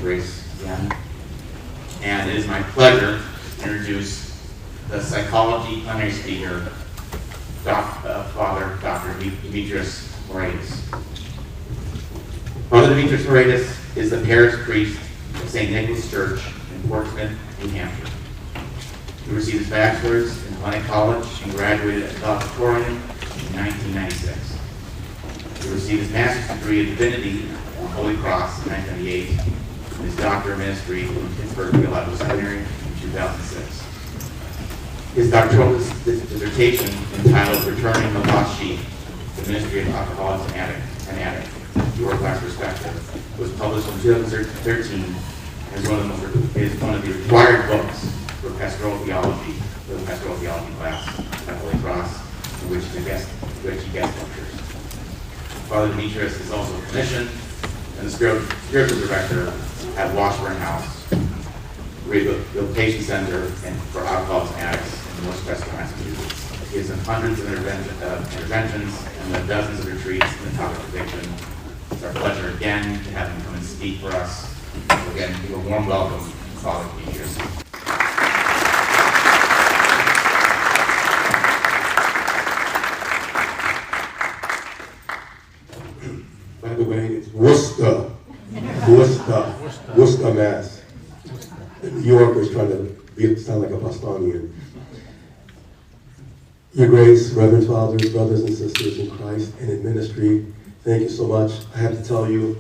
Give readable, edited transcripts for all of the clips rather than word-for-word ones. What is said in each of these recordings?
grace again. And it is my pleasure to introduce the psychology plenary speaker, Father Dr. Dimitrios Moraitis. Father Dimitrios Moraitis is the parish priest of St. Nicholas Church in Portsmouth, New Hampshire. He received his bachelor's in Hellenic College and graduated as valedictorian in 1996. He received his master's degree in divinity from Holy Cross in 1998 and his doctor of ministry from Pittsburgh Theological Seminary in 2006. His doctoral dissertation, entitled Returning the Lost Sheep, the Ministry of Alcoholics and Addicts, the Orthodox Perspective, was published in 2013 and is one of the required books for pastoral theology, for the pastoral theology class at Holy Cross, in which he guest lectures. Father Dimitrios is also a clinician and the spiritual director at Washburn House, Rehabilitation Center for Alcoholics and Addicts in Northwest Massachusetts. He has done hundreds of interventions and led dozens of retreats in the topic of addiction. It's our pleasure again to have him come and speak for us. So again, give a warm welcome to Father Dimitrios. By the way, it's Worcester, Mass. New Yorkers trying to sound like a Bostonian. Your Grace, Reverend Fathers, brothers and sisters in Christ and in ministry, thank you so much. I have to tell you,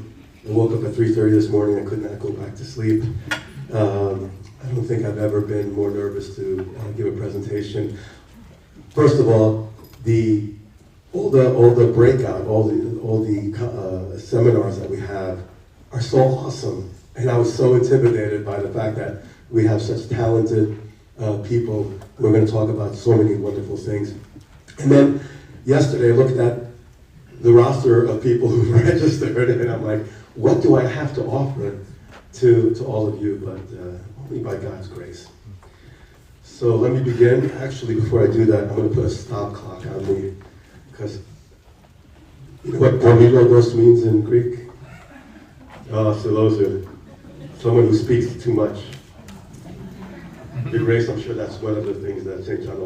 I woke up at 3:30 this morning. I could not go back to sleep. I don't think I've ever been more nervous to give a presentation. First of all, all the breakout, all the seminars that we have are so awesome, and I was so intimidated by the fact that we have such talented people. We're going to talk about so many wonderful things. And then yesterday, I looked at the roster of people who registered, and I'm like, what do I have to offer to all of you? But only by God's grace. So let me begin. Actually, before I do that, I'm going to put a stop clock on me, because you know what Dimitrios means in Greek? So those are someone who speaks too much. Your Grace, I'm sure that's one of the things that St. John the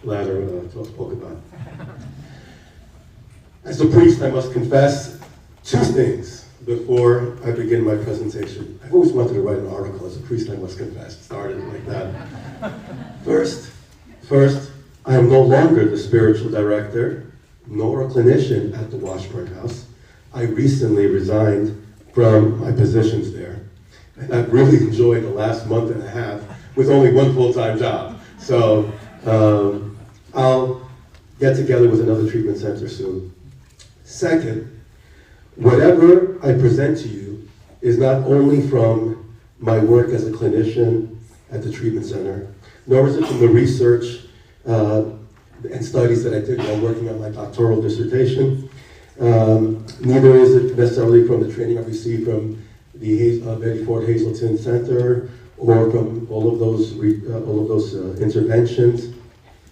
Ladder spoke about. As a priest, I must confess two things before I begin my presentation. I've always wanted to write an article. As a priest, I must confess. It started like that. First, I am no longer the spiritual director, nor a clinician at the Washburn House. I recently resigned from my positions there. And I've really enjoyed the last month and a half with only one full-time job. So I'll get together with another treatment center soon. Second, whatever I present to you is not only from my work as a clinician at the treatment center, nor is it from the research and studies that I did while working on my doctoral dissertation. Neither is it necessarily from the training I received from the Betty Ford Hazelton Center or from all of those interventions.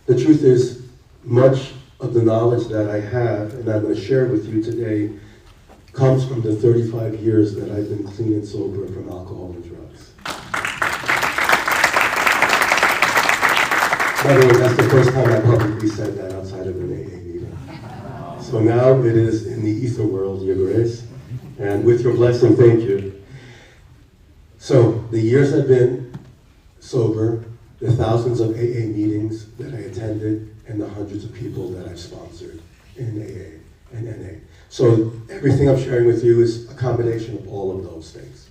The truth is, much of the knowledge that I have and I'm going to share with you today comes from the 35 years that I've been clean and sober from alcohol and drugs. By the way, that's the first time I publicly said that outside of an AA meeting. So now it is in the ether world, Your Grace, and with your blessing, thank you. So the years I've been sober, the thousands of AA meetings that I attended, and the hundreds of people that I've sponsored in AA and NA. So everything I'm sharing with you is a combination of all of those things.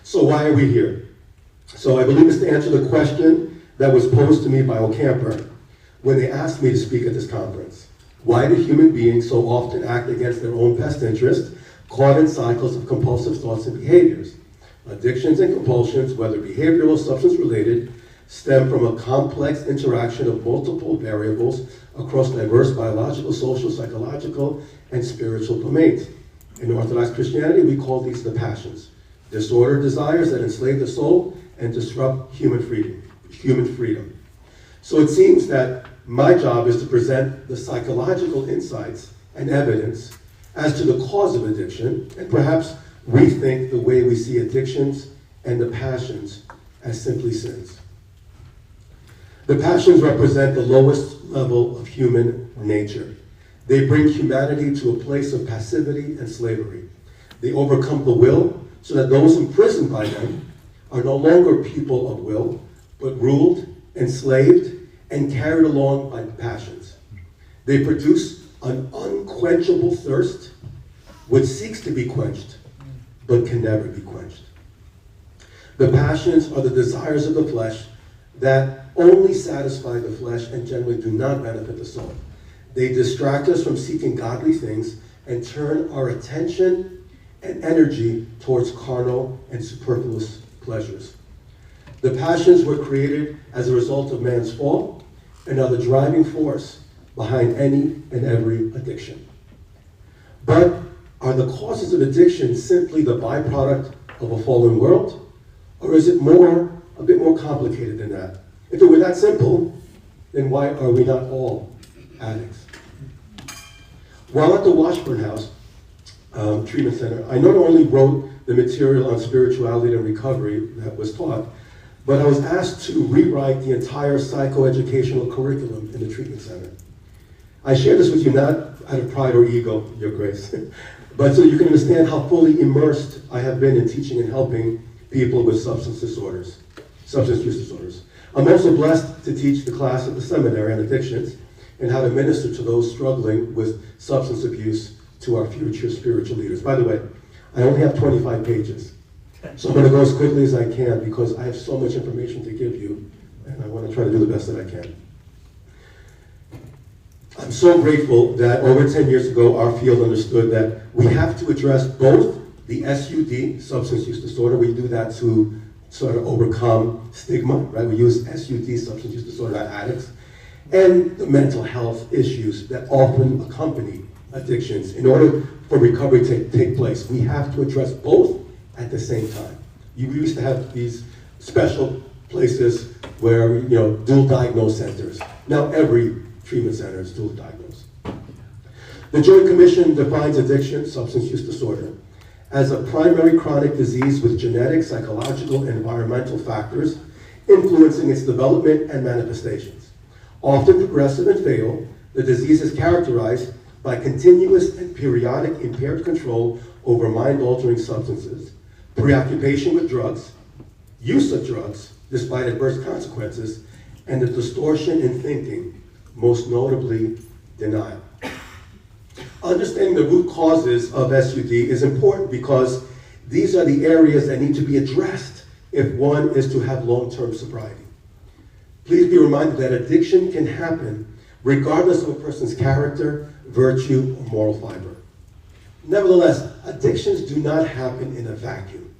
So why are we here? So I believe it's to answer the question that was posed to me by OCAMPR when they asked me to speak at this conference. Why do human beings so often act against their own best interest, caught in cycles of compulsive thoughts and behaviors? Addictions and compulsions, whether behavioral or substance-related, stem from a complex interaction of multiple variables across diverse biological, social, psychological, and spiritual domains. In Orthodox Christianity, we call these the passions, disordered desires that enslave the soul and disrupt human freedom. So it seems that my job is to present the psychological insights and evidence as to the cause of addiction, and perhaps rethink the way we see addictions and the passions as simply sins. The passions represent the lowest level of human nature. They bring humanity to a place of passivity and slavery. They overcome the will so that those imprisoned by them are no longer people of will, but ruled, enslaved, and carried along by passions. They produce an unquenchable thirst which seeks to be quenched, but can never be quenched. The passions are the desires of the flesh that only satisfy the flesh and generally do not benefit the soul. They distract us from seeking godly things and turn our attention and energy towards carnal and superfluous pleasures. The passions were created as a result of man's fall and are the driving force behind any and every addiction. But are the causes of addiction simply the byproduct of a fallen world? Or is it a bit more complicated than that? If it were that simple, then why are we not all addicts? While at the Washburn House Treatment Center, I not only wrote the material on spirituality and recovery that was taught, but I was asked to rewrite the entire psychoeducational curriculum in the treatment center. I share this with you not out of pride or ego, Your Grace, but so you can understand how fully immersed I have been in teaching and helping people with substance use disorders. I'm also blessed to teach the class at the seminary on addictions and how to minister to those struggling with substance abuse to our future spiritual leaders. By the way, I only have 25 pages, so I'm going to go as quickly as I can because I have so much information to give you, and I want to try to do the best that I can. I'm so grateful that over 10 years ago, our field understood that we have to address both the SUD, substance use disorder. We do that to sort of overcome stigma, right? We use SUD, substance use disorder, addicts, and the mental health issues that often accompany addictions. In order for recovery to take place, we have to address both at the same time. You used to have these special places where, dual diagnose centers. Now every treatment center is dual diagnosed. The Joint Commission defines addiction, substance use disorder, as a primary chronic disease with genetic, psychological, and environmental factors influencing its development and manifestations. Often progressive and fatal, the disease is characterized by continuous and periodic impaired control over mind-altering substances, preoccupation with drugs, use of drugs despite adverse consequences, and the distortion in thinking, most notably denial. Understanding the root causes of SUD is important because these are the areas that need to be addressed if one is to have long-term sobriety. Please be reminded that addiction can happen regardless of a person's character, virtue, or moral fiber. Nevertheless, addictions do not happen in a vacuum.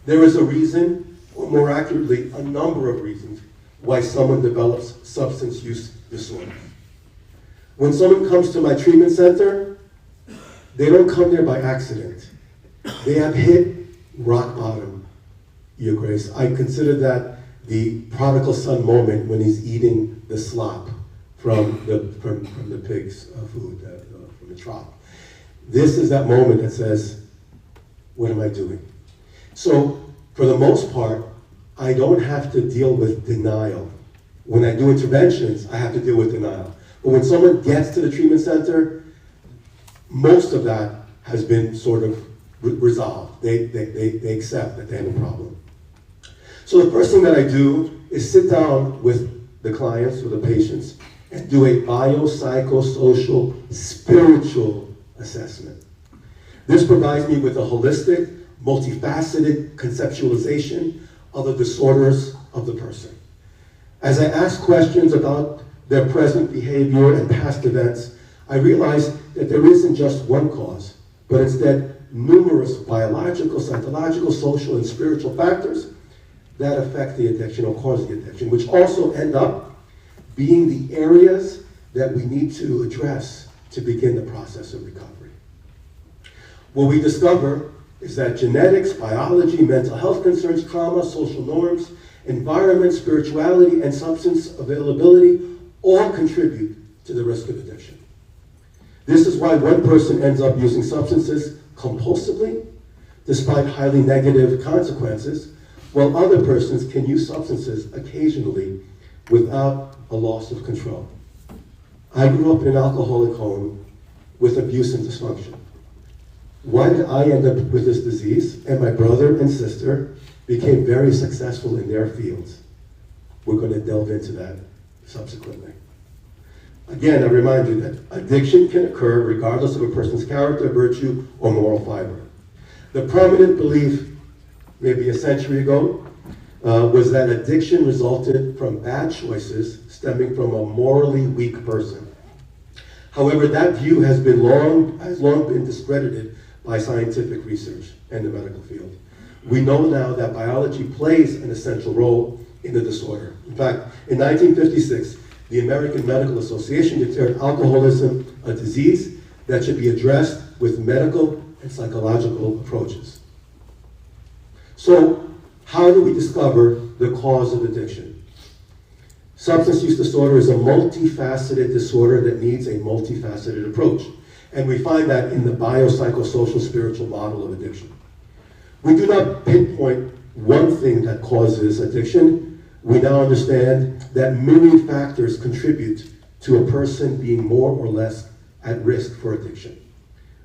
There is a reason, or more accurately, a number of reasons, why someone develops substance use disorder. When someone comes to my treatment center, they don't come there by accident. They have hit rock bottom, Your Grace. I consider that the prodigal son moment when he's eating the slop from the pig's food, from the trough. This is that moment that says, what am I doing? So, for the most part, I don't have to deal with denial. When I do interventions, I have to deal with denial. But when someone gets to the treatment center, most of that has been sort of resolved. They accept that they have a problem. So the first thing that I do is sit down with the clients or the patients and do a biopsychosocial spiritual assessment. This provides me with a holistic, multifaceted conceptualization of the disorders of the person. As I ask questions about their present behavior and past events, I realize that there isn't just one cause, but instead numerous biological, psychological, social, and spiritual factors that affect the addiction or cause the addiction, which also end up being the areas that we need to address to begin the process of recovery. What we discover is that genetics, biology, mental health concerns, trauma, social norms, environment, spirituality, and substance availability all contribute to the risk of addiction. This is why one person ends up using substances compulsively, despite highly negative consequences, while other persons can use substances occasionally without a loss of control. I grew up in an alcoholic home with abuse and dysfunction. Why did I end up with this disease? And my brother and sister became very successful in their fields. We're going to delve into that subsequently. Again, I remind you that addiction can occur regardless of a person's character, virtue, or moral fiber. The prominent belief, maybe a century ago, was that addiction resulted from bad choices stemming from a morally weak person. However, that view has long been discredited by scientific research and the medical field. We know now that biology plays an essential role in the disorder. In fact, in 1956, the American Medical Association declared alcoholism a disease that should be addressed with medical and psychological approaches. So, how do we discover the cause of addiction? Substance use disorder is a multifaceted disorder that needs a multifaceted approach. And we find that in the biopsychosocial spiritual model of addiction. We do not pinpoint one thing that causes addiction. We now understand that myriad factors contribute to a person being more or less at risk for addiction.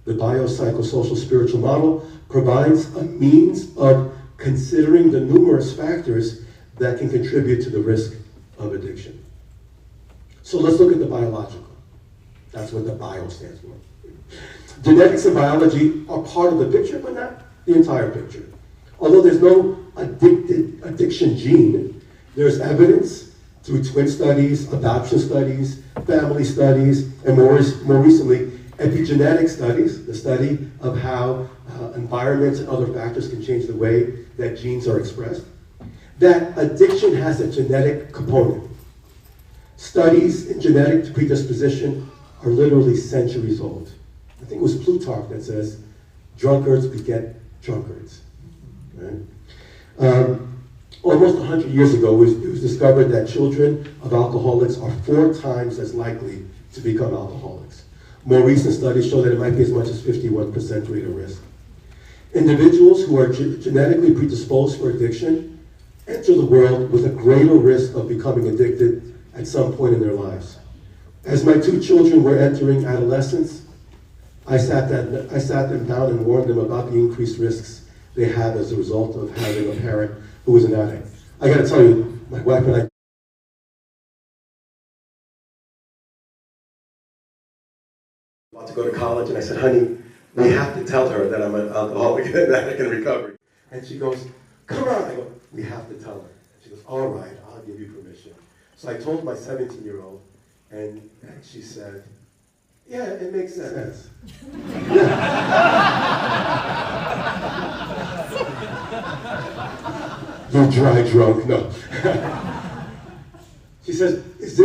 The biopsychosocial spiritual model provides a means of considering the numerous factors that can contribute to the risk of addiction. So let's look at the biological. That's what the bio stands for. Genetics and biology are part of the picture, but not the entire picture. Although there's no addiction gene, there's evidence through twin studies, adoption studies, family studies, and more recently, epigenetic studies, the study of how environments and other factors can change the way that genes are expressed, that addiction has a genetic component. Studies in genetic predisposition are literally centuries old. I think it was Plutarch that says, drunkards beget drunkards. Right? Almost 100 years ago, it was discovered that children of alcoholics are 4 times as likely to become alcoholics. More recent studies show that it might be as much as 51% greater risk. Individuals who are genetically predisposed for addiction enter the world with a greater risk of becoming addicted at some point in their lives. As my 2 children were entering adolescence, I sat them down and warned them about the increased risks they have as a result of having a parent who is an addict. I gotta tell you, my wife and I about to go to college, and I said, honey, we have to tell her that I'm an alcoholic and an addict in recovery. And she goes, come on. I go, we have to tell her. She goes, all right, I'll give you permission. So I told my 17-year-old, and she said, yeah, it makes sense. You're dry drunk, no. She says, is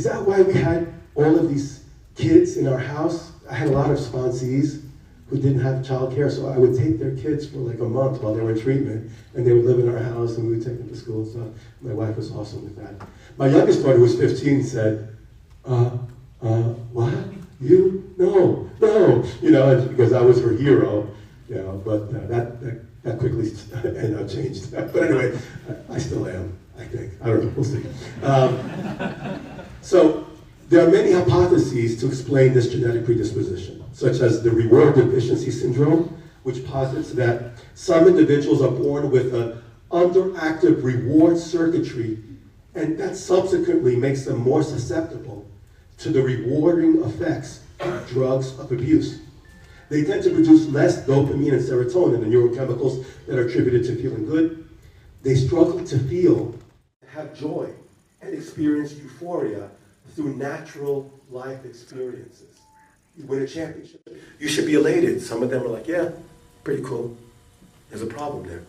that why we had all of these kids in our house? I had a lot of sponsees who didn't have childcare, so I would take their kids for like a month while they were in treatment, and they would live in our house, and we would take them to school and stuff. My wife was awesome with that. My youngest daughter, who was 15, said, what? You? No, because I was her hero, but that quickly changed. But anyway, I still am, I think. I don't know, we'll see. So there are many hypotheses to explain this genetic predisposition, such as the reward deficiency syndrome, which posits that some individuals are born with an underactive reward circuitry, and that subsequently makes them more susceptible to the rewarding effects of drugs of abuse. They tend to produce less dopamine and serotonin, the neurochemicals that are attributed to feeling good. They struggle to feel, have joy, and experience euphoria through natural life experiences. You win a championship, you should be elated. Some of them are like, yeah, pretty cool. There's a problem there.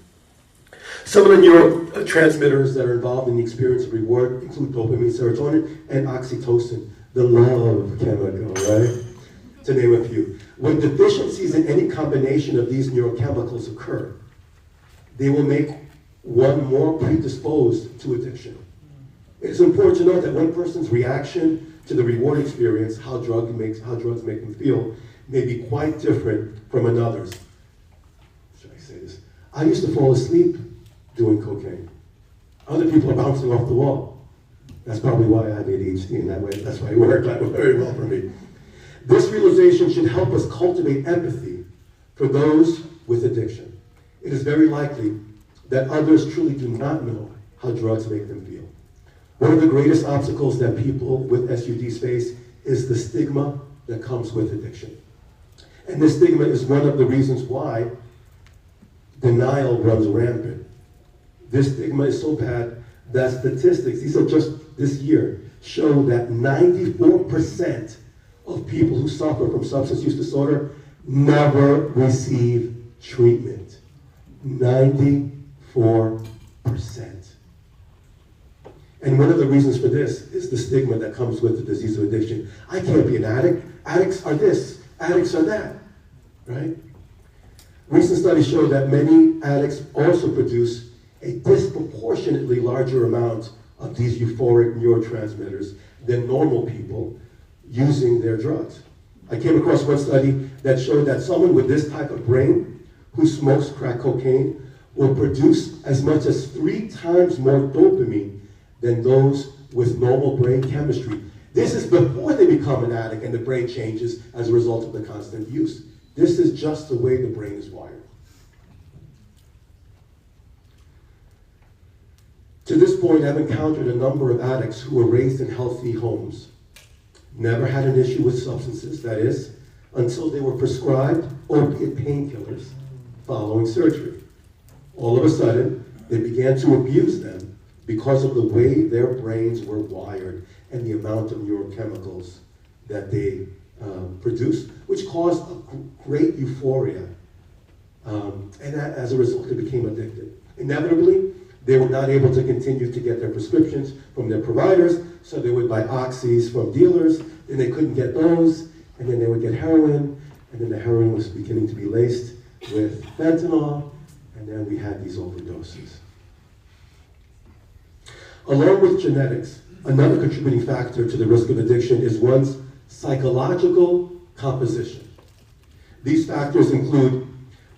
Some of the neurotransmitters that are involved in the experience of reward include dopamine, serotonin, and oxytocin, the love chemical, right? To name a few. When deficiencies in any combination of these neurochemicals occur, they will make one more predisposed to addiction. It's important to note that one person's reaction to the reward experience, how drugs make them feel, may be quite different from another's. Should I say this. I used to fall asleep doing cocaine. Other people are bouncing off the wall. That's probably why I have ADHD in that way. That's why it worked out very well for me. This realization should help us cultivate empathy for those with addiction. It is very likely that others truly do not know how drugs make them feel. One of the greatest obstacles that people with SUDs face is the stigma that comes with addiction. And this stigma is one of the reasons why denial runs rampant. This stigma is so bad that statistics, these are just this year, show that 94% of people who suffer from substance use disorder never receive treatment. 94%. And one of the reasons for this is the stigma that comes with the disease of addiction. I can't be an addict. Addicts are this. Addicts are that. Right? Recent studies show that many addicts also produce a disproportionately larger amount of these euphoric neurotransmitters than normal people using their drugs. I came across one study that showed that someone with this type of brain who smokes crack cocaine will produce as much as 3 times more dopamine than those with normal brain chemistry. This is before they become an addict and the brain changes as a result of the constant use. This is just the way the brain is wired. To this point, I've encountered a number of addicts who were raised in healthy homes, never had an issue with substances, that is, until they were prescribed opiate painkillers following surgery. All of a sudden, they began to abuse them because of the way their brains were wired and the amount of neurochemicals that they produced, which caused a great euphoria. And as a result, they became addicted. Inevitably, they were not able to continue to get their prescriptions from their providers, so they would buy oxys from dealers, then they couldn't get those, and then they would get heroin, and then the heroin was beginning to be laced with fentanyl, and then we had these overdoses. Along with genetics, another contributing factor to the risk of addiction is one's psychological composition. These factors include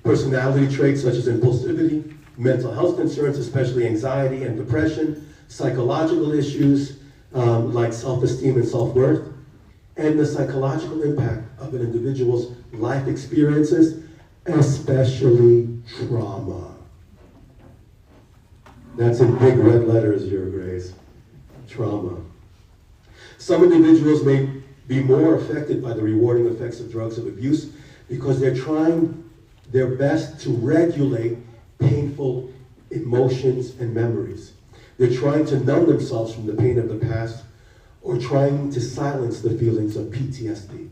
personality traits such as impulsivity, mental health concerns, especially anxiety and depression, psychological issues like self-esteem and self-worth, and the psychological impact of an individual's life experiences, especially trauma. That's in big red letters, Your Grace. Trauma. Some individuals may be more affected by the rewarding effects of drugs of abuse because they're trying their best to regulate painful emotions and memories. They're trying to numb themselves from the pain of the past or trying to silence the feelings of PTSD.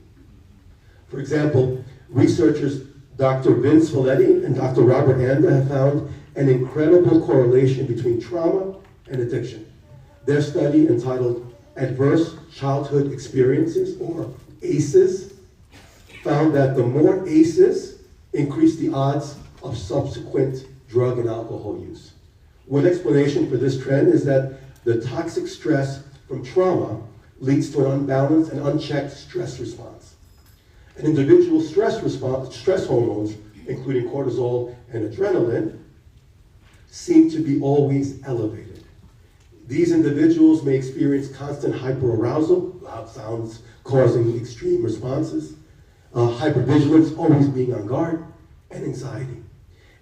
For example, researchers Dr. Vince Folletti and Dr. Robert Anda have found an incredible correlation between trauma and addiction. Their study, entitled Adverse Childhood Experiences, or ACEs, found that the more ACEs increased the odds of subsequent drug and alcohol use. One explanation for this trend is that the toxic stress from trauma leads to an unbalanced and unchecked stress response. An individual's stress hormones, including cortisol and adrenaline, seem to be always elevated. These individuals may experience constant hyperarousal, loud sounds causing extreme responses, hypervigilance, always being on guard, and anxiety.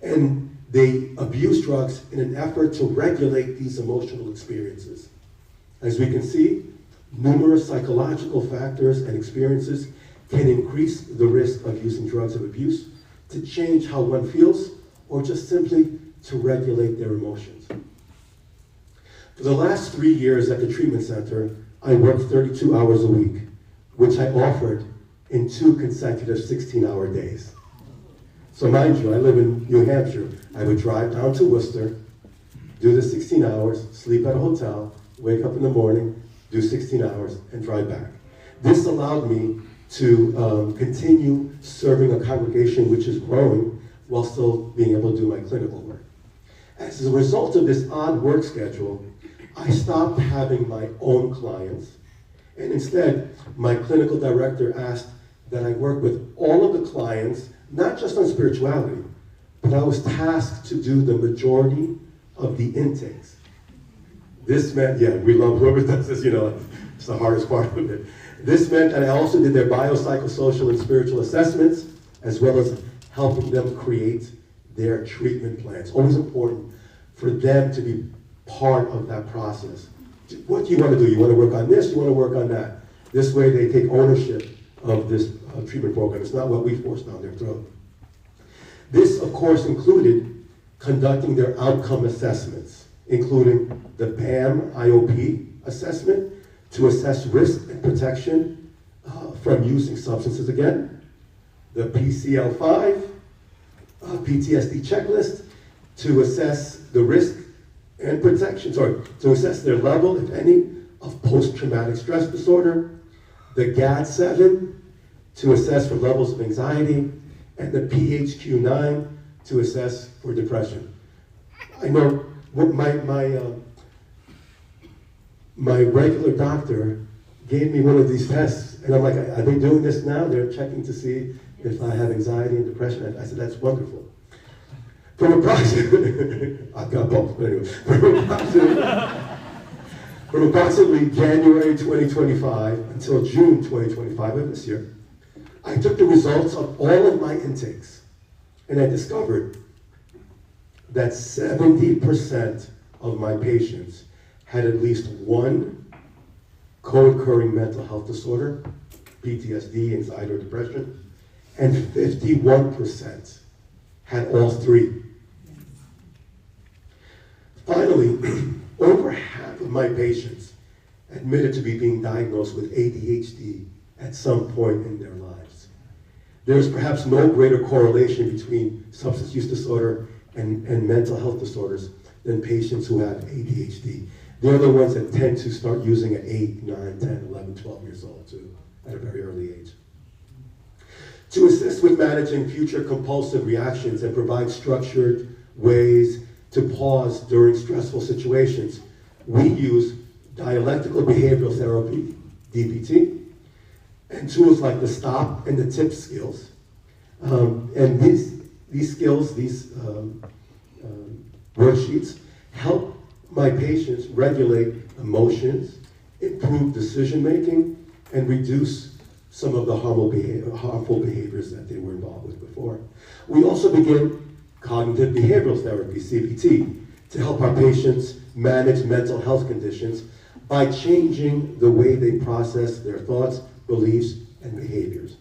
And they abuse drugs in an effort to regulate these emotional experiences. As we can see, numerous psychological factors and experiences can increase the risk of using drugs of abuse to change how one feels or just simply to regulate their emotions. For the last 3 years at the treatment center, I worked 32 hours a week, which I offered in 2 consecutive 16-hour days. So mind you, I live in New Hampshire. I would drive down to Worcester, do the 16 hours, sleep at a hotel, wake up in the morning, do 16 hours, and drive back. This allowed me to continue serving a congregation which is growing while still being able to do my clinical work. As a result of this odd work schedule, I stopped having my own clients, and instead, my clinical director asked that I work with all of the clients, not just on spirituality, but I was tasked to do the majority of the intakes. This meant, yeah, we love whoever does this, you know, it's the hardest part of it. This meant that I also did their biopsychosocial and spiritual assessments, as well as helping them create their treatment plans. Always important for them to be part of that process. What do you want to do? You want to work on this, you want to work on that. This way they take ownership of this treatment program. It's not what we force down their throat. This, of course, included conducting their outcome assessments, including the PAM IOP assessment to assess risk and protection from using substances again, the PCL5 PTSD checklist to assess the risk and protection, to assess their level, if any, of post-traumatic stress disorder, the GAD-7 to assess for levels of anxiety, and the PHQ-9 to assess for depression. I know what my regular doctor gave me one of these tests, and I'm like, are they doing this now? They're checking to see if I have anxiety and depression. I said, that's wonderful. From approximately, I've got both, but anyway, from approximately January 2025 until June 2025 of this year, I took the results of all of my intakes, and I discovered that 70% of my patients had at least one co-occurring mental health disorder, PTSD, anxiety, or depression, and 51% had all three. Finally, over half of my patients admitted to be being diagnosed with ADHD at some point in their lives. There's perhaps no greater correlation between substance use disorder and mental health disorders than patients who have ADHD. They're the ones that tend to start using at 8, 9, 10, 11, 12 years old too, at a very early age. To assist with managing future compulsive reactions and provide structured ways to pause during stressful situations, we use dialectical behavioral therapy, DBT, and tools like the stop and the tip skills. And these skills, these worksheets, help my patients regulate emotions, improve decision making, and reduce some of the harmful behaviors that they were involved with before. We also begin cognitive behavioral therapy, CBT, to help our patients manage mental health conditions by changing the way they process their thoughts, beliefs, and behaviors.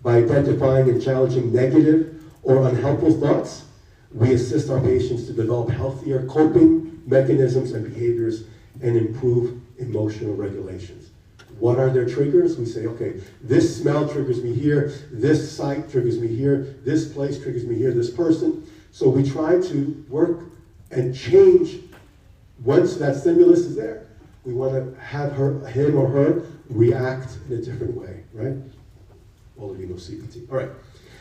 By identifying and challenging negative or unhelpful thoughts, we assist our patients to develop healthier coping mechanisms and behaviors and improve emotional regulations. What are their triggers? We say, okay, this smell triggers me here, this sight triggers me here, this place triggers me here, this person. So we try to work and change. Once that stimulus is there, we want to have him or her react in a different way, right? All of you know CBT. All right.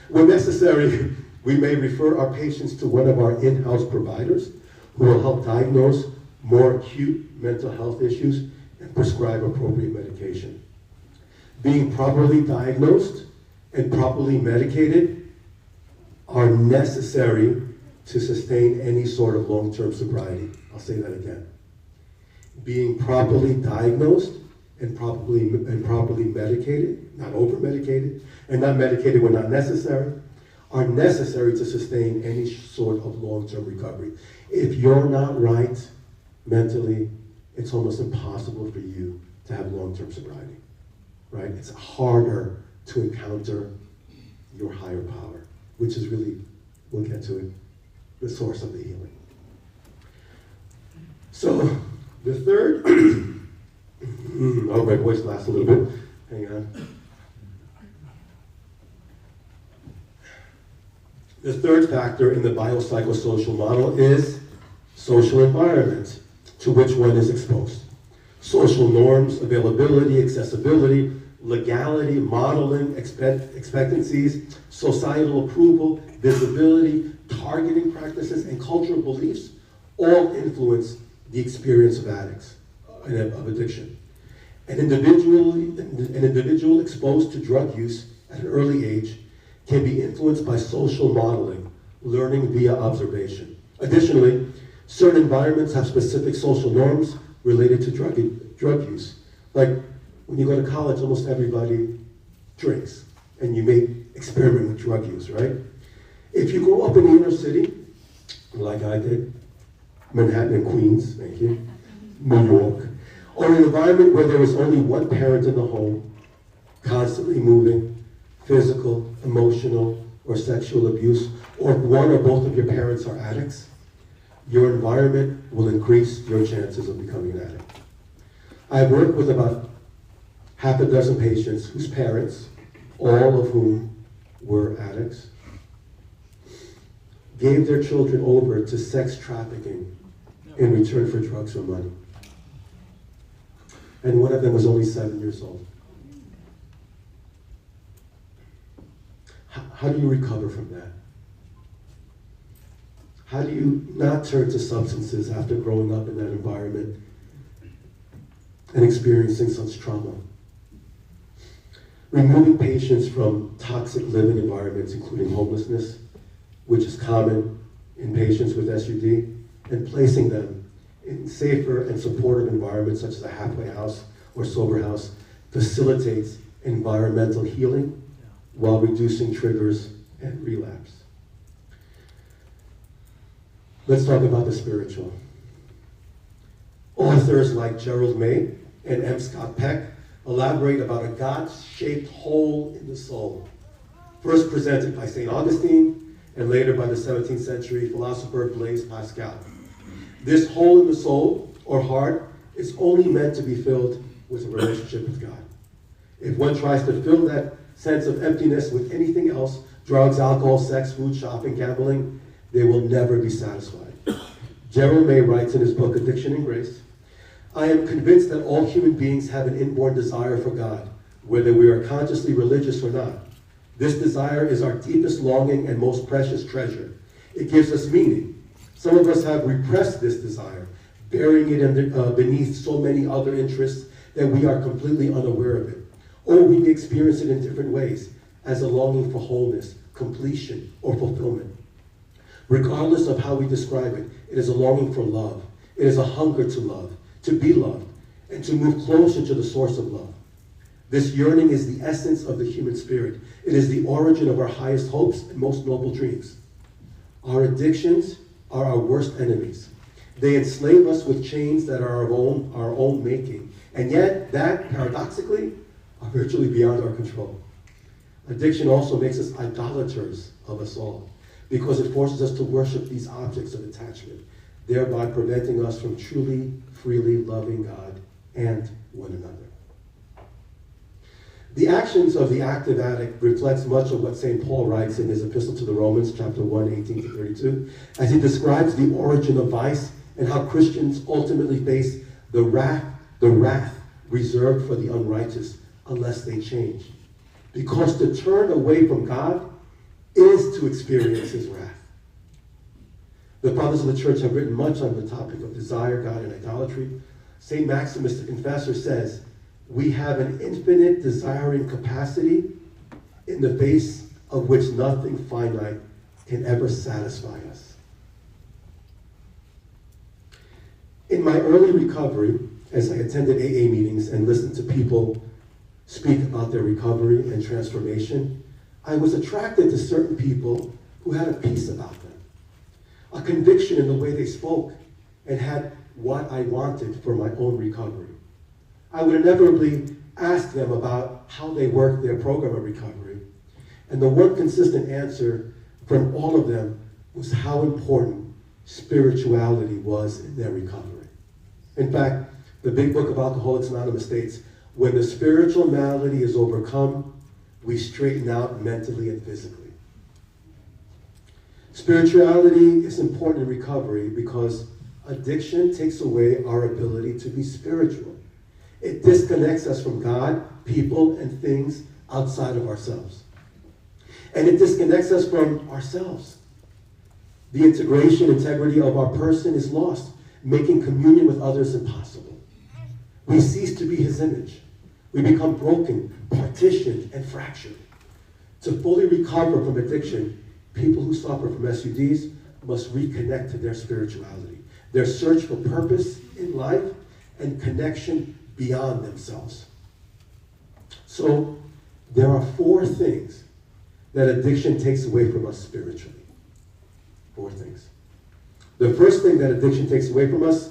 When necessary, we may refer our patients to one of our in-house providers who will help diagnose more acute mental health issues and prescribe appropriate medication. Being properly diagnosed and properly medicated are necessary to sustain any sort of long-term sobriety. I'll say that again. Being properly diagnosed and properly medicated, not over-medicated, and not medicated when not necessary, are necessary to sustain any sort of long-term recovery. If you're not right mentally, it's almost impossible for you to have long-term sobriety, right? It's harder to encounter your higher power, which is really, we'll get to it, the source of the healing. So, the third, oh, my voice lasts a little bit, hang on. The third factor in the biopsychosocial model is social environment to which one is exposed. Social norms, availability, accessibility, legality, modeling, expectancies, societal approval, visibility, targeting practices, and cultural beliefs all influence the experience of addicts, of addiction. An individual exposed to drug use at an early age can be influenced by social modeling learning via observation. Additionally, certain environments have specific social norms related to drug use. Like when you go to college, almost everybody drinks, and you may experiment with drug use, right? If you grow up in the inner city, like I did, Manhattan and Queens, thank you, New York, or an environment where there is only one parent in the home, constantly moving, physical, emotional, or sexual abuse, or one or both of your parents are addicts, your environment will increase your chances of becoming an addict. I've worked with about half a dozen patients whose parents, all of whom were addicts, gave their children over to sex trafficking in return for drugs or money. And one of them was only 7 years old. How do you recover from that? How do you not turn to substances after growing up in that environment and experiencing such trauma? Removing patients from toxic living environments, including homelessness, which is common in patients with SUD, and placing them in safer and supportive environments such as a halfway house or sober house facilitates environmental healing while reducing triggers and relapse. Let's talk about the spiritual. Authors like Gerald May and M. Scott Peck elaborate about a God-shaped hole in the soul, first presented by St. Augustine and later by the 17th century philosopher Blaise Pascal. This hole in the soul, or heart, is only meant to be filled with a relationship with God. If one tries to fill that sense of emptiness with anything else, drugs, alcohol, sex, food, shopping, gambling, they will never be satisfied. Gerald May writes in his book, Addiction and Grace, I am convinced that all human beings have an inborn desire for God, whether we are consciously religious or not. This desire is our deepest longing and most precious treasure. It gives us meaning. Some of us have repressed this desire, burying it beneath so many other interests that we are completely unaware of it. Or we may experience it in different ways, as a longing for wholeness, completion, or fulfillment. Regardless of how we describe it, it is a longing for love. It is a hunger to love, to be loved, and to move closer to the source of love. This yearning is the essence of the human spirit. It is the origin of our highest hopes and most noble dreams. Our addictions are our worst enemies. They enslave us with chains that are our own making, and yet that, paradoxically, are virtually beyond our control. Addiction also makes us idolaters of us all, because it forces us to worship these objects of attachment, thereby preventing us from truly, freely loving God and one another. The actions of the active addict reflects much of what St. Paul writes in his epistle to the Romans, chapter 1, 18 to 32, as he describes the origin of vice and how Christians ultimately face the wrath reserved for the unrighteous unless they change. Because to turn away from God is to experience his wrath. The fathers of the church have written much on the topic of desire, God, and idolatry. St. Maximus the Confessor says, we have an infinite desiring capacity in the face of which nothing finite can ever satisfy us. In my early recovery, as I attended AA meetings and listened to people speak about their recovery and transformation, I was attracted to certain people who had a peace about them, a conviction in the way they spoke, and had what I wanted for my own recovery. I would inevitably ask them about how they worked their program of recovery, and the one consistent answer from all of them was how important spirituality was in their recovery. In fact, the Big Book of Alcoholics Anonymous states, when the spiritual malady is overcome, we straighten out mentally and physically. Spirituality is important in recovery because addiction takes away our ability to be spiritual. It disconnects us from God, people, and things outside of ourselves. And it disconnects us from ourselves. The integrity of our person is lost, making communion with others impossible. We cease to be his image. We become broken, partitioned, and fractured. To fully recover from addiction People who suffer from SUDs must reconnect to their spirituality, their search for purpose in life and connection beyond themselves. So there are 4 things that addiction takes away from us spiritually. 4 things. The first thing that addiction takes away from us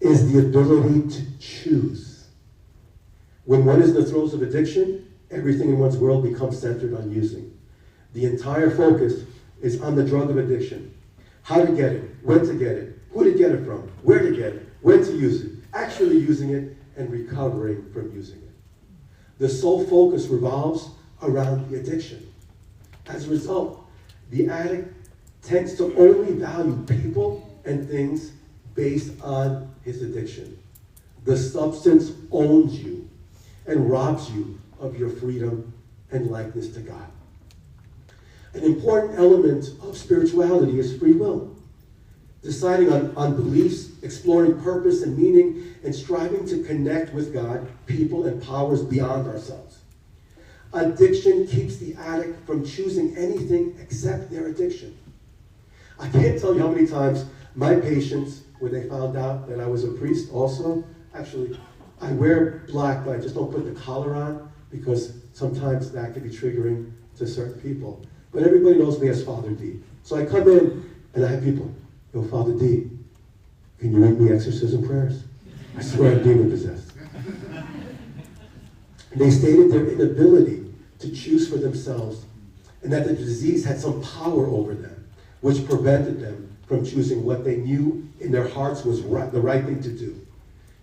is the ability to choose. When one is in the throes of addiction, everything in one's world becomes centered on using. The entire focus is on the drug of addiction. How to get it, when to get it, who to get it from, where to get it, when to use it, actually using it, and recovering from using it. The sole focus revolves around the addiction. As a result, the addict tends to only value people and things based on his addiction. The substance owns you and robs you of your freedom and likeness to God. An important element of spirituality is free will. Deciding on beliefs, exploring purpose and meaning, and striving to connect with God, people, and powers beyond ourselves. Addiction keeps the addict from choosing anything except their addiction. I can't tell you how many times my patients, when they found out that I was a priest also, actually, I wear black, but I just don't put the collar on because sometimes that can be triggering to certain people. But everybody knows me as Father D. So I come in and I have people, yo, Father D, can you read me exorcism prayers? I swear I'm demon possessed. And they stated their inability to choose for themselves and that the disease had some power over them, which prevented them from choosing what they knew in their hearts was the right thing to do.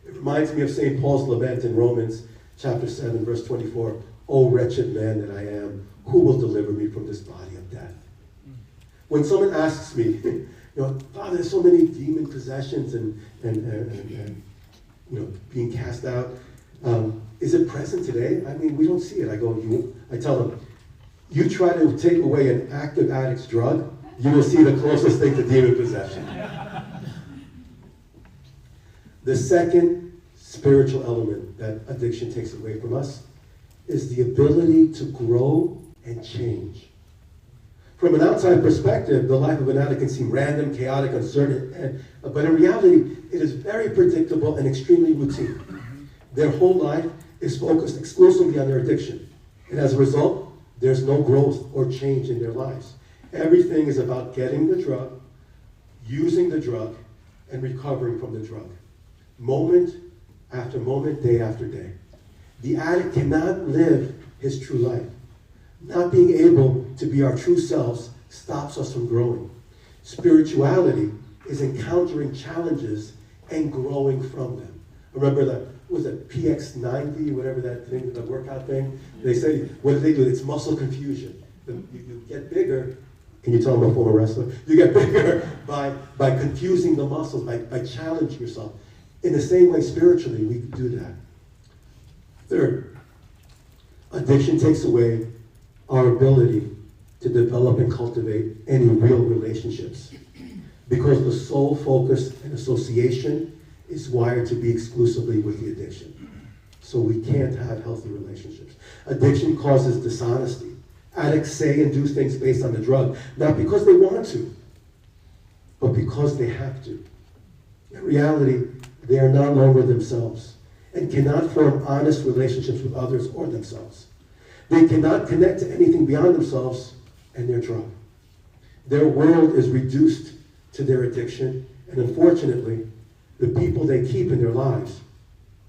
It reminds me of St. Paul's lament in Romans chapter 7, verse 24. O wretched man that I am, who will deliver me from this body of death? When someone asks me, you know, Father, there's so many demon possessions and you know, being cast out. Is it present today? I mean, we don't see it. I tell them, you try to take away an active addict's drug, you will see the closest thing to demon possession. The second spiritual element that addiction takes away from us is the ability to grow and change. From an outside perspective, the life of an addict can seem random, chaotic, uncertain, but in reality, it is very predictable and extremely routine. Their whole life is focused exclusively on their addiction, and as a result, there's no growth or change in their lives. Everything is about getting the drug, using the drug, and recovering from the drug. Moment after moment, day after day. The addict cannot live his true life. Not being able to be our true selves stops us from growing. Spirituality is encountering challenges and growing from them. Remember that, was it PX90, whatever that thing, the workout thing? They say, what do? It's muscle confusion. You get bigger. Can you tell I'm a former wrestler? You get bigger by confusing the muscles, by challenging yourself. In the same way, spiritually, we do that. Third, addiction takes away our ability to develop and cultivate any real relationships because the sole focus and association is wired to be exclusively with the addiction. So we can't have healthy relationships. Addiction causes dishonesty. Addicts say and do things based on the drug, not because they want to, but because they have to. In reality, they are no longer themselves and cannot form honest relationships with others or themselves. They cannot connect to anything beyond themselves and their drug. Their world is reduced to their addiction, and unfortunately, the people they keep in their lives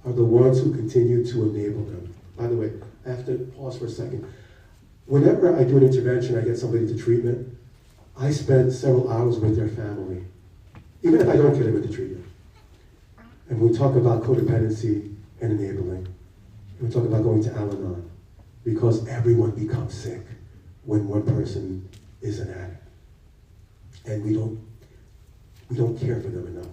are the ones who continue to enable them. By the way, I have to pause for a second. Whenever I do an intervention, I get somebody to treatment, I spend several hours with their family, even if I don't get them into treatment. And we talk about codependency and enabling. And we talk about going to Al-Anon, because everyone becomes sick when one person is an addict. And we don't care for them enough.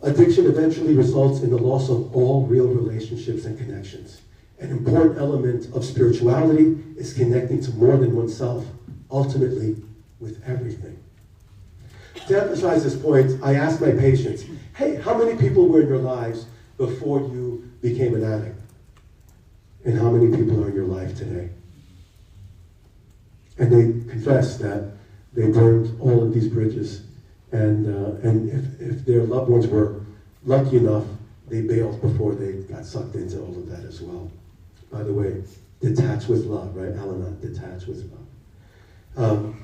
Addiction eventually results in the loss of all real relationships and connections. An important element of spirituality is connecting to more than oneself, ultimately with everything. To emphasize this point, I ask my patients, hey, how many people were in your lives before you became an addict? And how many people are in your life today? And they confessed that they burned all of these bridges, and if their loved ones were lucky enough, they bailed before they got sucked into all of that as well. By the way, detach with love, right? Elena, detach with love.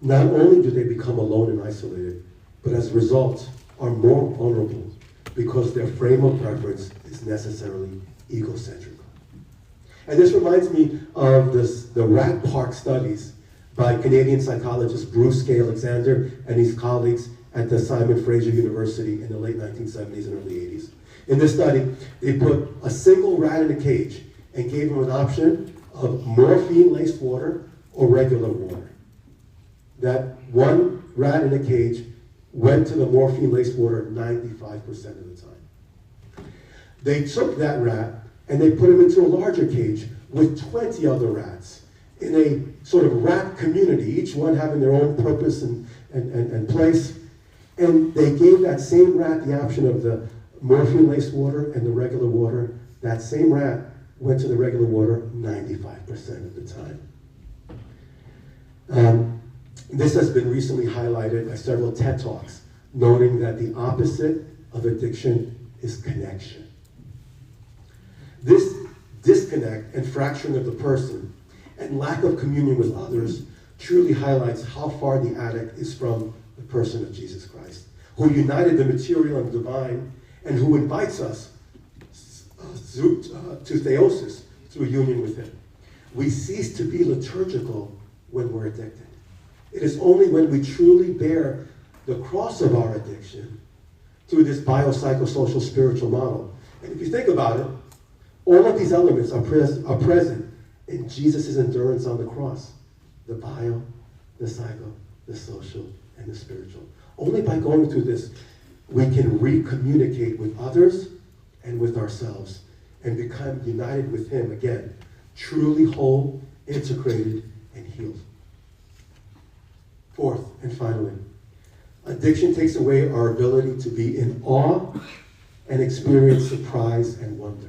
Not only do they become alone and isolated, but as a result are more vulnerable because their frame of reference is necessarily egocentric. And this reminds me of the rat park studies by Canadian psychologist Bruce K. Alexander and his colleagues at the Simon Fraser University in the late 1970s and early 80s. In this study, they put a single rat in a cage and gave him an option of morphine-laced water or regular water. That one rat in a cage went to the morphine-laced water 95% of the time. They took that rat and they put him into a larger cage with 20 other rats in a sort of rat community, each one having their own purpose and place. And they gave that same rat the option of the morphine-laced water and the regular water. That same rat went to the regular water 95% of the time. This has been recently highlighted by several TED Talks, noting that the opposite of addiction is connection. This disconnect and fracturing of the person and lack of communion with others truly highlights how far the addict is from the person of Jesus Christ, who united the material and divine, and who invites us to theosis through union with him. We cease to be liturgical when we're addicted. It is only when we truly bear the cross of our addiction through this biopsychosocial spiritual model. And if you think about it, all of these elements are present in Jesus' endurance on the cross. The bio, the psycho, the social, and the spiritual. Only by going through this, we can recommunicate with others and with ourselves and become united with him again, truly whole, integrated, and healed. Fourth, and finally, addiction takes away our ability to be in awe and experience surprise and wonder.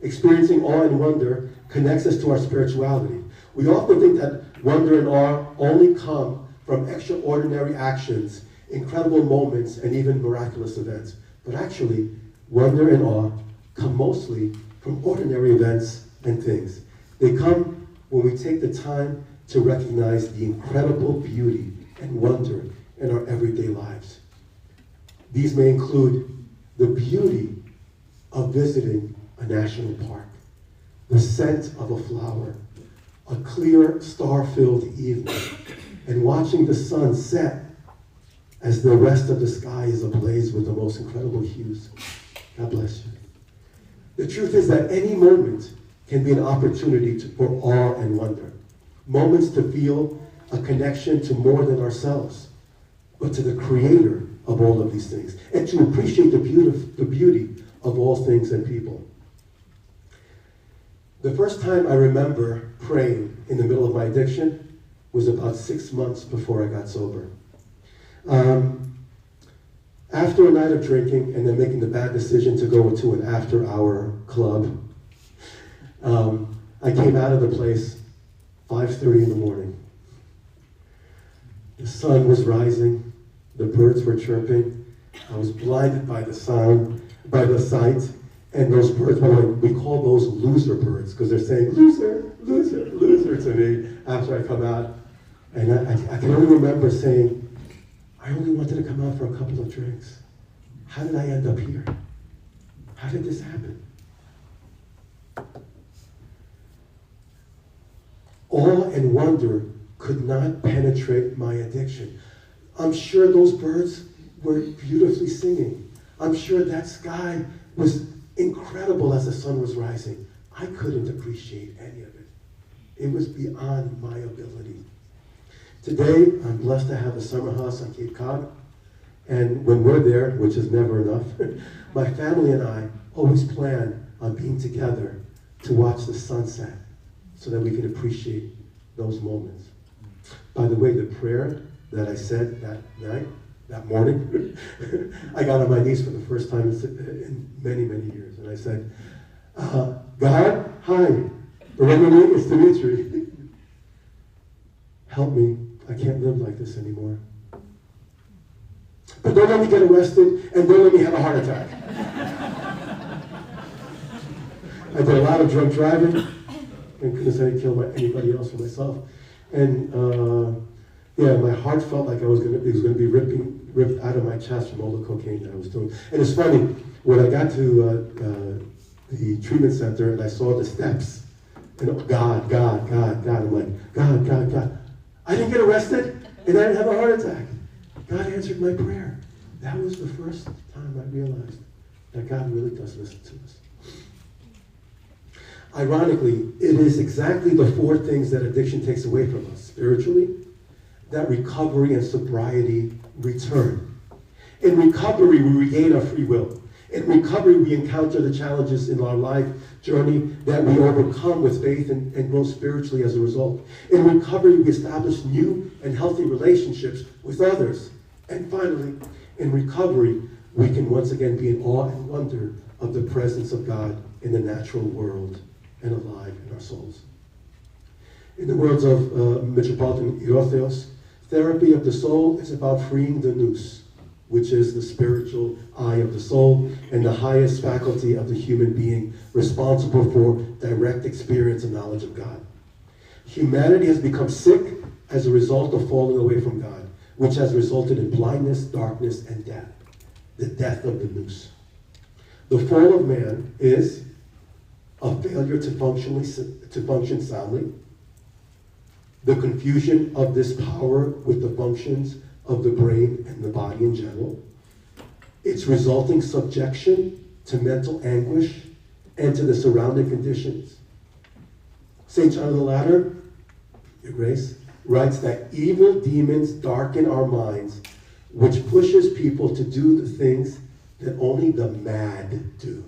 Experiencing awe and wonder connects us to our spirituality. We often think that wonder and awe only come from extraordinary actions, incredible moments, and even miraculous events. But actually, wonder and awe come mostly from ordinary events and things. They come when we take the time to recognize the incredible beauty and wonder in our everyday lives. These may include the beauty of visiting a national park, the scent of a flower, a clear, star-filled evening, and watching the sun set as the rest of the sky is ablaze with the most incredible hues. God bless you. The truth is that any moment can be an opportunity for awe and wonder. Moments to feel a connection to more than ourselves, but to the creator of all of these things, and to appreciate the beauty of all things and people. The first time I remember praying in the middle of my addiction was about 6 months before I got sober. After a night of drinking and then making the bad decision to go to an after-hour club, I came out of the place 5:30 in the morning. The sun was rising, the birds were chirping, I was blinded by the sound, by the sight, and those birds, by the way, we call those loser birds, because they're saying, loser, loser, loser to me after I come out. And I can only remember saying, I only wanted to come out for a couple of drinks. How did I end up here? How did this happen? Awe and wonder could not penetrate my addiction. I'm sure those birds were beautifully singing. I'm sure that sky was incredible as the sun was rising. I couldn't appreciate any of it. It was beyond my ability. Today, I'm blessed to have a summer house on Cape Cod. And when we're there, which is never enough, my family and I always plan on being together to watch the sunset so that we can appreciate those moments. By the way, the prayer that I said that morning, I got on my knees for the first time in many, many years. And I said, God, hi, Remember me? It's Dimitrios. Help me. I can't live like this anymore. But don't let me get arrested and don't let me have a heart attack. I did a lot of drunk driving. Thank goodness I didn't kill anybody else or myself. And yeah, my heart felt like it was going to be ripped out of my chest from all the cocaine that I was doing. And it's funny, when I got to the treatment center and I saw the steps, and God, I'm like, God. I didn't get arrested and I didn't have a heart attack. God answered my prayer. That was the first time I realized that God really does listen to us. Ironically, it is exactly the four things that addiction takes away from us spiritually that recovery and sobriety return. In recovery, we regain our free will. In recovery, we encounter the challenges in our life journey that we overcome with faith and grow spiritually as a result. In recovery, we establish new and healthy relationships with others. And finally, in recovery, we can once again be in awe and wonder of the presence of God in the natural world and alive in our souls. In the words of Metropolitan Erotheos, therapy of the soul is about freeing the nous, which is the spiritual eye of the soul and the highest faculty of the human being responsible for direct experience and knowledge of God. Humanity has become sick as a result of falling away from God, which has resulted in blindness, darkness, and death, the death of the nous. The fall of man is a failure to function soundly, the confusion of this power with the functions of the brain and the body in general, its resulting subjection to mental anguish and to the surrounding conditions. St. John of the Ladder, Your Grace, writes that evil demons darken our minds, which pushes people to do the things that only the mad do.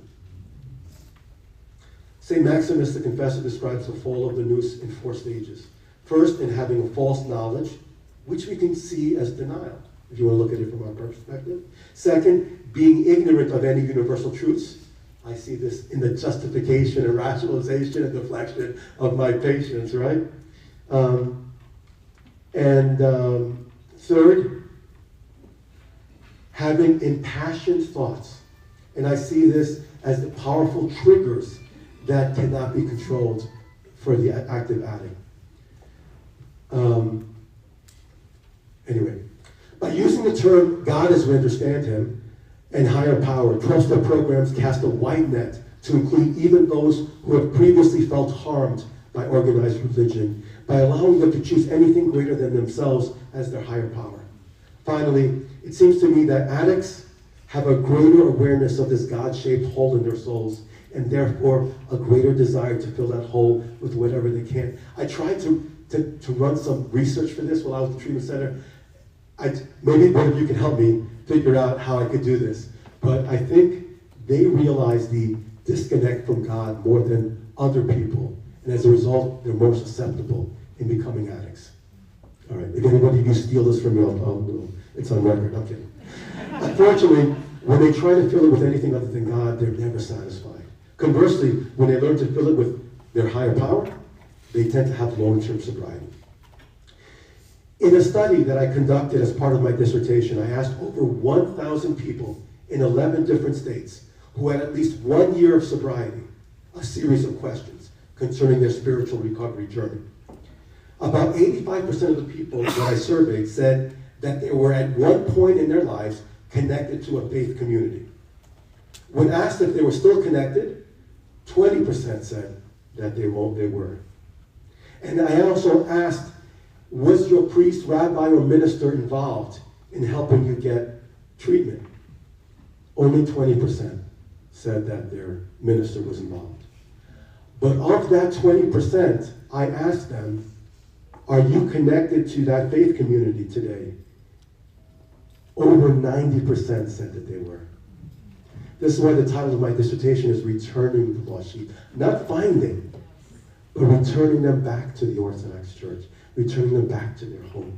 St. Maximus the Confessor describes the fall of the nous in 4 stages. First, in having a false knowledge, which we can see as denial, if you want to look at it from our perspective. Second, being ignorant of any universal truths. I see this in the justification and rationalization and deflection of my patients, right? Third, having impassioned thoughts. And I see this as the powerful triggers that cannot be controlled for the active addict. Anyway, by using the term God as we understand him and higher power, 12-step programs cast a wide net to include even those who have previously felt harmed by organized religion, by allowing them to choose anything greater than themselves as their higher power. Finally, it seems to me that addicts have a greater awareness of this God-shaped hole in their souls, and therefore a greater desire to fill that hole with whatever they can. I tried to run some research for this while I was at the treatment center. Maybe one of you can help me figure out how I could do this. But I think they realize the disconnect from God more than other people. And as a result, they're more susceptible in becoming addicts. All right, if anybody of you steal this from me, it's on record, I'm kidding. Unfortunately, when they try to fill it with anything other than God, they're never satisfied. Conversely, when they learn to fill it with their higher power, they tend to have long-term sobriety. In a study that I conducted as part of my dissertation, I asked over 1,000 people in 11 different states who had at least 1 year of sobriety a series of questions concerning their spiritual recovery journey. About 85% of the people that I surveyed said that they were at one point in their lives connected to a faith community. When asked if they were still connected, 20% said that they were. And I also asked, was your priest, rabbi, or minister involved in helping you get treatment? Only 20% said that their minister was involved. But of that 20%, I asked them, are you connected to that faith community today? Over 90% said that they were. This is why the title of my dissertation is Returning the Lost Sheep. Not finding, but returning them back to the Orthodox Church, returning them back to their home.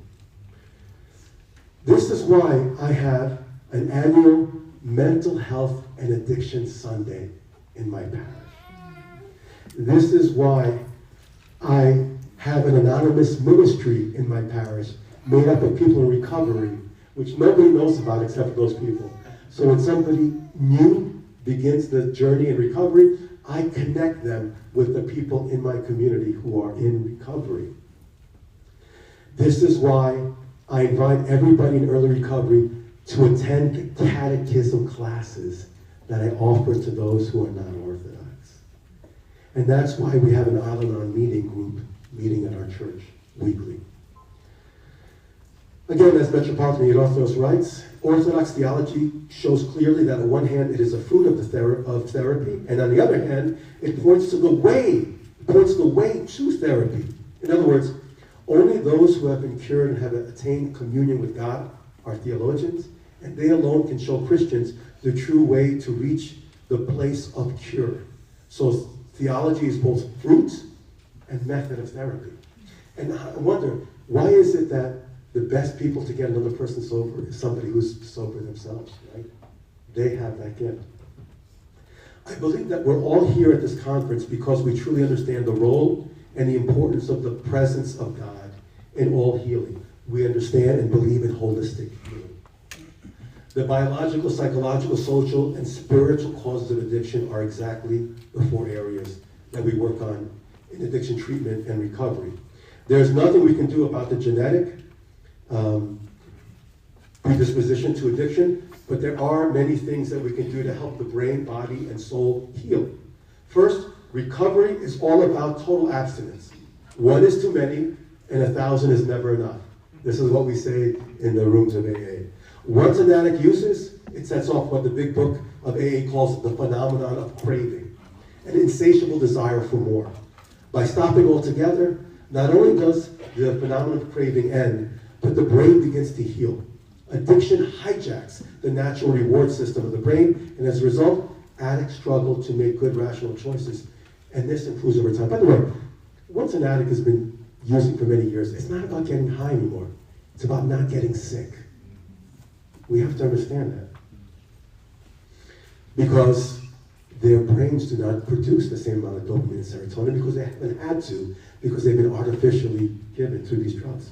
This is why I have an annual Mental Health and Addiction Sunday in my parish. This is why I have an anonymous ministry in my parish made up of people in recovery, which nobody knows about except for those people. So when somebody new begins the journey in recovery, I connect them with the people in my community who are in recovery. This is why I invite everybody in early recovery to attend the catechism classes that I offer to those who are not Orthodox. And that's why we have an Al-Anon meeting group meeting at our church weekly. Again, as Metropolitan Orthodox writes, Orthodox theology shows clearly that on one hand it is a fruit of therapy, and on the other hand, it points to the way to therapy. In other words, only those who have been cured and have attained communion with God are theologians, and they alone can show Christians the true way to reach the place of cure. So theology is both fruit and method of therapy. And I wonder, why is it that the best people to get another person sober is somebody who's sober themselves, right? They have that gift. I believe that we're all here at this conference because we truly understand the role and the importance of the presence of God in all healing. We understand and believe in holistic healing. The biological, psychological, social, and spiritual causes of addiction are exactly the 4 areas that we work on in addiction treatment and recovery. There's nothing we can do about the genetic predisposition to addiction, but there are many things that we can do to help the brain, body, and soul heal. First, recovery is all about total abstinence. 1 is too many, and 1,000 is never enough. This is what we say in the rooms of AA. Once an addict uses, it sets off what the big book of AA calls the phenomenon of craving, an insatiable desire for more. By stopping altogether, not only does the phenomenon of craving end, but the brain begins to heal. Addiction hijacks the natural reward system of the brain, and as a result, addicts struggle to make good rational choices, and this improves over time. By the way, once an addict has been using for many years, it's not about getting high anymore. It's about not getting sick. We have to understand that. Because their brains do not produce the same amount of dopamine and serotonin because they haven't had to, because they've been artificially given through these drugs.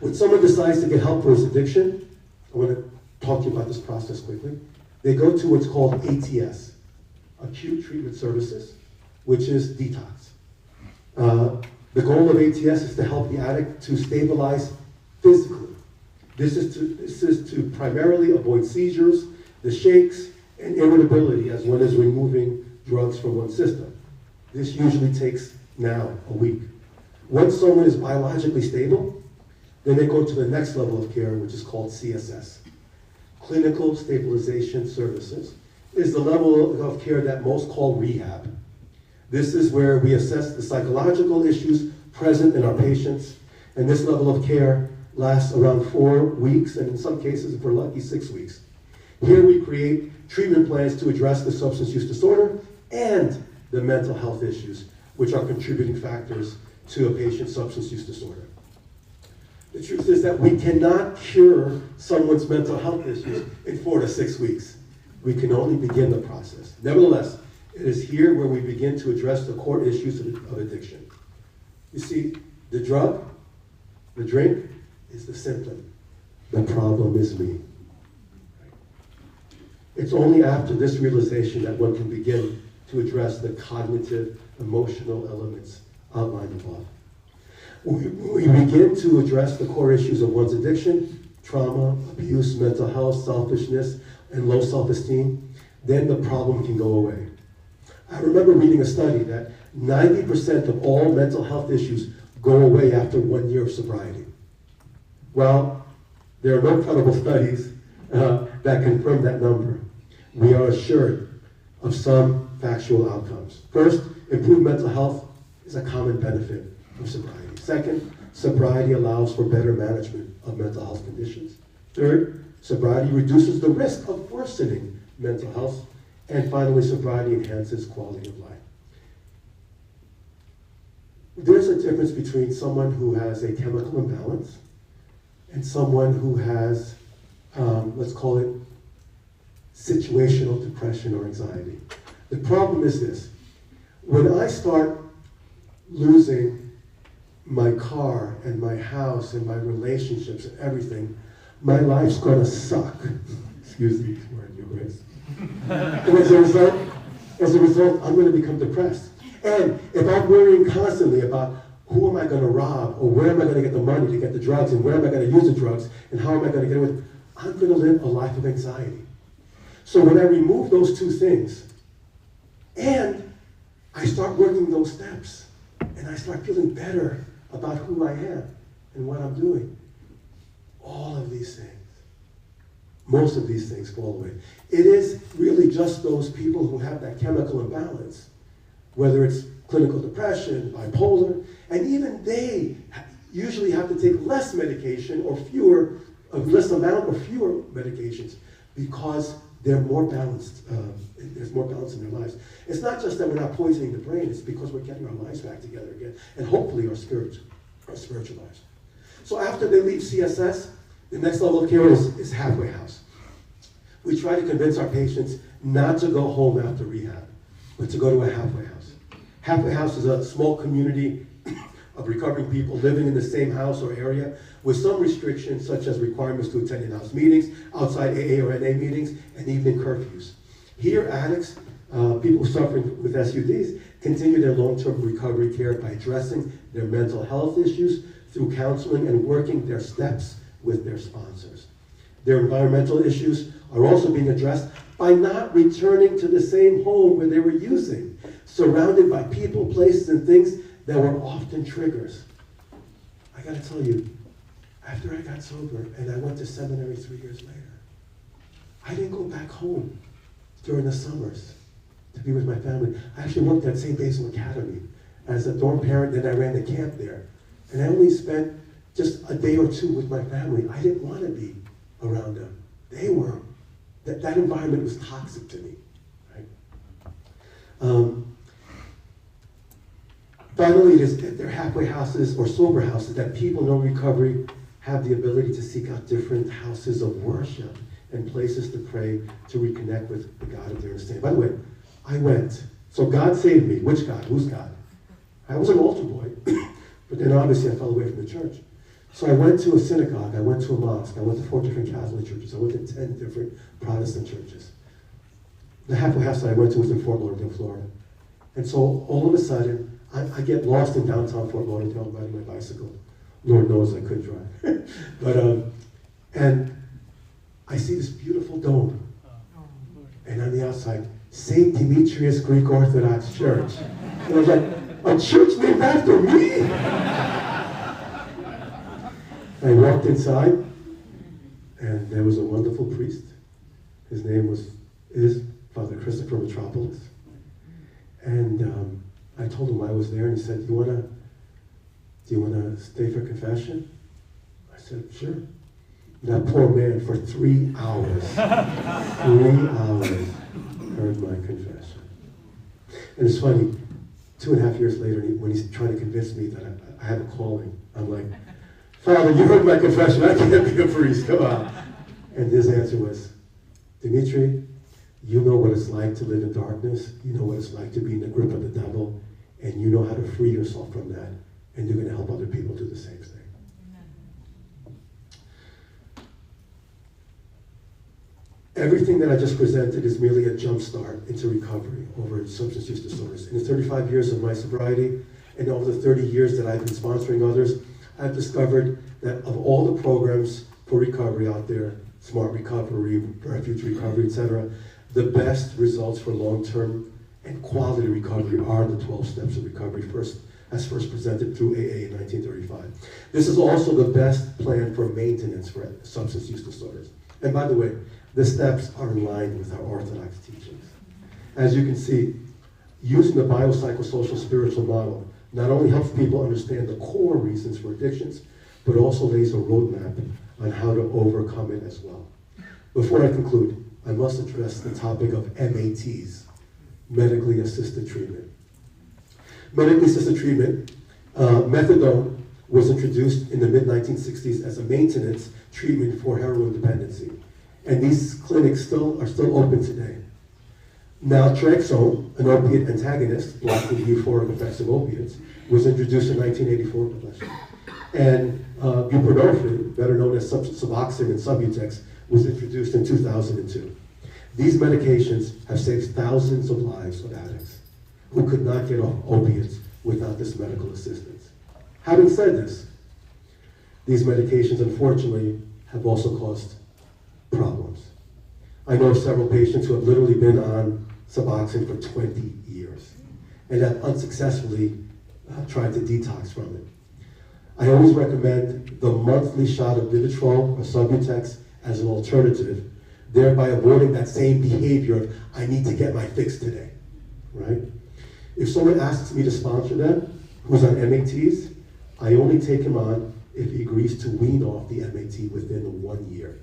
When someone decides to get help for his addiction, I want to talk to you about this process quickly. They go to what's called ATS, Acute Treatment Services, which is detox. The goal of ATS is to help the addict to stabilize physically. This is to primarily avoid seizures, the shakes, and irritability as one is removing drugs from one's system. This usually takes now a week. Once someone is biologically stable, then they go to the next level of care, which is called CSS. Clinical Stabilization Services is the level of care that most call rehab. This is where we assess the psychological issues present in our patients, and this level of care lasts around 4 weeks, and in some cases, if we're lucky, 6 weeks. Here we create treatment plans to address the substance use disorder and the mental health issues, which are contributing factors to a patient's substance use disorder. The truth is that we cannot cure someone's mental health issues in 4 to 6 weeks. We can only begin the process. Nevertheless, it is here where we begin to address the core issues of addiction. You see, the drug, the drink, is the symptom. The problem is me. It's only after this realization that one can begin to address the cognitive, emotional elements outlined above. We begin to address the core issues of one's addiction, trauma, abuse, mental health, selfishness, and low self-esteem, then the problem can go away. I remember reading a study that 90% of all mental health issues go away after 1 year of sobriety. Well, there are no credible studies that confirm that number. We are assured of some factual outcomes. First, improved mental health is a common benefit of sobriety. Second, sobriety allows for better management of mental health conditions. Third, sobriety reduces the risk of worsening mental health. And finally, sobriety enhances quality of life. There's a difference between someone who has a chemical imbalance and someone who has, let's call it, situational depression or anxiety. The problem is this: when I start losing my car and my house and my relationships and everything, my life's gonna suck. Excuse the word, Your Grace. And as a result, I'm gonna become depressed. And if I'm worrying constantly about who am I gonna rob, or where am I gonna get the money to get the drugs, and where am I gonna use the drugs, and how am I gonna get away with it, I'm gonna live a life of anxiety. So when I remove those two things, and I start working those steps, and I start feeling better about who I am and what I'm doing, all of these things, most of these things fall away. It is really just those people who have that chemical imbalance, whether it's clinical depression, bipolar, and even they usually have to take less medication or fewer, less amount or fewer medications because they're more balanced. There's more balance in their lives. It's not just that we're not poisoning the brain, it's because we're getting our lives back together again, and hopefully our spiritual lives. So after they leave CSS, the next level of care is halfway house. We try to convince our patients not to go home after rehab, but to go to a halfway house. Halfway house is a small community of recovering people living in the same house or area with some restrictions such as requirements to attend in-house meetings, outside AA or NA meetings, and evening curfews. Here, addicts, people suffering with SUDs, continue their long-term recovery care by addressing their mental health issues through counseling and working their steps with their sponsors. Their environmental issues are also being addressed by not returning to the same home where they were using, surrounded by people, places, and things that were often triggers. I gotta tell you, after I got sober and I went to seminary 3 years later, I didn't go back home during the summers to be with my family. I actually worked at St. Basil Academy as a dorm parent, then I ran the camp there. And I only spent just a day or two with my family. I didn't want to be around them. They were. That environment was toxic to me. Right? Finally, it is at their halfway houses or sober houses that people in recovery have the ability to seek out different houses of worship and places to pray, to reconnect with the God of their understanding. By the way, I went. So God saved me. Which God? Whose God? I was an altar boy, but then obviously I fell away from the church. So I went to a synagogue, I went to a mosque, I went to 4 different Catholic churches, I went to 10 different Protestant churches. The halfway house that I went to was in Fort Lauderdale, Florida. And so all of a sudden, I get lost in downtown Fort Lauderdale riding my bicycle. Lord knows I couldn't drive. And I see this beautiful dome. And on the outside, St. Dimitrios Greek Orthodox Church. And I was like, a church named after me? I walked inside, and there was a wonderful priest. His name is Father Christopher Metropolis. And I told him I was there, and he said, do you wanna stay for confession? I said, sure. That poor man for 3 hours, 3 hours, heard my confession. And it's funny, 2.5 years later, when he's trying to convince me that I have a calling, I'm like, Father, you heard my confession, I can't be a priest, come on. And his answer was, Dimitri, you know what it's like to live in darkness, you know what it's like to be in the grip of the devil, and you know how to free yourself from that, and you're gonna help other people do the same thing. Everything that I just presented is merely a jump start into recovery over substance use disorders. In the 35 years of my sobriety, and over the 30 years that I've been sponsoring others, I've discovered that of all the programs for recovery out there, Smart Recovery, Refuge Recovery, etc., the best results for long-term and quality recovery are the 12 steps of recovery, as first presented through AA in 1935. This is also the best plan for maintenance for substance use disorders. And by the way, the steps are in line with our Orthodox teachings. As you can see, using the biopsychosocial spiritual model not only helps people understand the core reasons for addictions, but also lays a roadmap on how to overcome it as well. Before I conclude, I must address the topic of MATs, medically assisted treatment. Medically assisted treatment, methadone, was introduced in the mid-1960s as a maintenance treatment for heroin dependency. And these clinics are still open today. Naltrexone, an opiate antagonist, blocking the euphoric effects of opiates, was introduced in 1984, and buprenorphine, better known as Suboxone and Subutex, was introduced in 2002. These medications have saved thousands of lives of addicts who could not get off opiates without this medical assistance. Having said this, these medications, unfortunately, have also caused problems. I know of several patients who have literally been on Suboxone for 20 years and have unsuccessfully tried to detox from it. I always recommend the monthly shot of Dimitrios or Subutex as an alternative, thereby avoiding that same behavior of, I need to get my fix today, right? If someone asks me to sponsor them, who's on MATs, I only take him on if he agrees to wean off the MAT within 1 year.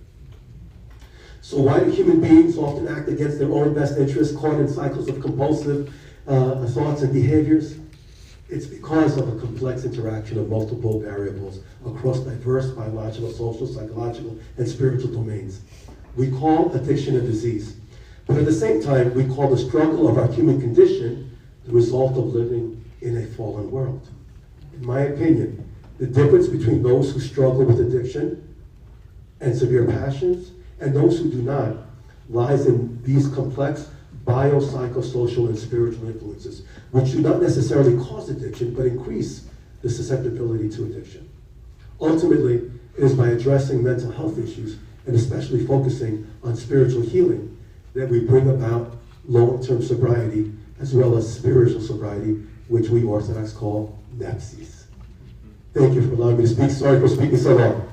So why do human beings often act against their own best interests, caught in cycles of compulsive thoughts and behaviors? It's because of a complex interaction of multiple variables across diverse biological, social, psychological, and spiritual domains. We call addiction a disease, but at the same time, we call the struggle of our human condition the result of living in a fallen world. In my opinion, the difference between those who struggle with addiction and severe passions and those who do not lies in these complex biopsychosocial and spiritual influences, which do not necessarily cause addiction, but increase the susceptibility to addiction. Ultimately, it is by addressing mental health issues, and especially focusing on spiritual healing, that we bring about long-term sobriety, as well as spiritual sobriety, which we Orthodox call nepsis. Thank you for allowing me to speak. Sorry for speaking so long.